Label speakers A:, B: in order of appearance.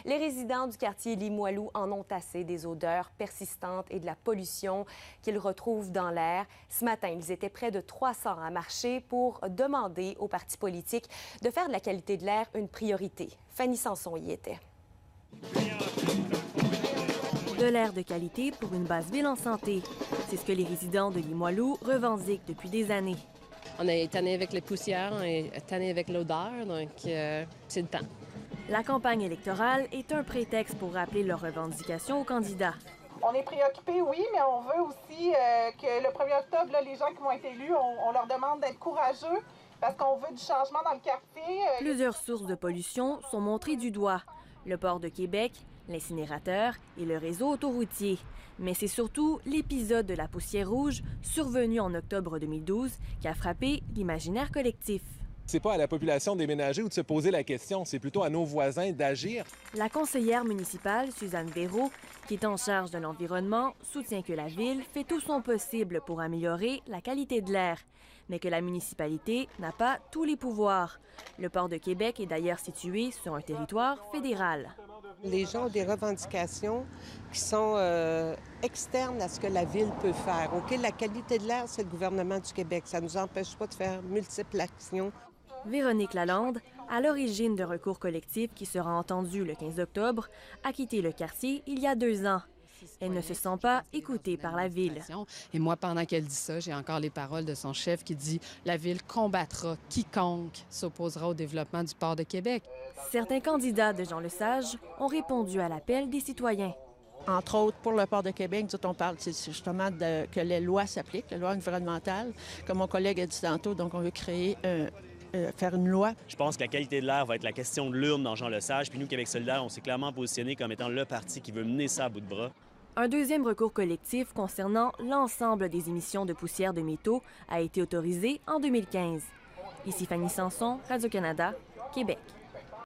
A: Les résidents du quartier Limoilou en ont assez des odeurs persistantes et de la pollution qu'ils retrouvent dans l'air. Ce matin, ils étaient près de 300 à marcher pour demander aux partis politiques de faire de la qualité de l'air une priorité. Fanny Sanson y était.
B: De l'air de qualité pour une basse ville en santé. C'est ce que les résidents de Limoilou revendiquent depuis des années.
C: On est tanné avec les poussières, on est tanné avec l'odeur, donc c'est le temps.
B: La campagne électorale est un prétexte pour rappeler leurs revendications aux candidats.
D: On est préoccupés, oui, mais on veut aussi que le 1er octobre, là, les gens qui vont être élus, on leur demande d'être courageux parce qu'on veut du changement dans le quartier.
B: Plusieurs sources de pollution sont montrées du doigt. Le port de Québec, l'incinérateur et le réseau autoroutier. Mais c'est surtout l'épisode de la poussière rouge, survenu en octobre 2012, qui a frappé l'imaginaire collectif.
E: C'est pas à la population de déménager ou de se poser la question, c'est plutôt à nos voisins d'agir.
B: La conseillère municipale, Suzanne Véraud, qui est en charge de l'environnement, soutient que la ville fait tout son possible pour améliorer la qualité de l'air, mais que la municipalité n'a pas tous les pouvoirs. Le port de Québec est d'ailleurs situé sur un territoire fédéral.
F: Les gens ont des revendications qui sont externes à ce que la ville peut faire. OK, la qualité de l'air, c'est le gouvernement du Québec. Ça ne nous empêche pas de faire multiples actions.
B: Véronique Lalande, à l'origine d'un recours collectif qui sera entendu le 15 octobre, a quitté le quartier il y a 2 ans. Elle ne se sent pas écoutée par la ville.
C: Et moi, pendant qu'elle dit ça, j'ai encore les paroles de son chef qui dit « La ville combattra quiconque s'opposera au développement du port de Québec ».
B: Certains candidats de Jean Lesage ont répondu à l'appel des citoyens.
G: Entre autres, pour le port de Québec, on parle justement que les lois s'appliquent, les lois environnementales. Comme mon collègue a dit tantôt, donc on veut créer faire une loi.
H: Je pense que la qualité de l'air va être la question de l'urne dans Jean Lesage. Puis nous, Québec solidaire, on s'est clairement positionné comme étant le parti qui veut mener ça à bout de bras.
B: Un deuxième recours collectif concernant l'ensemble des émissions de poussière de métaux a été autorisé en 2015. Ici Fanny Sanson, Radio-Canada, Québec.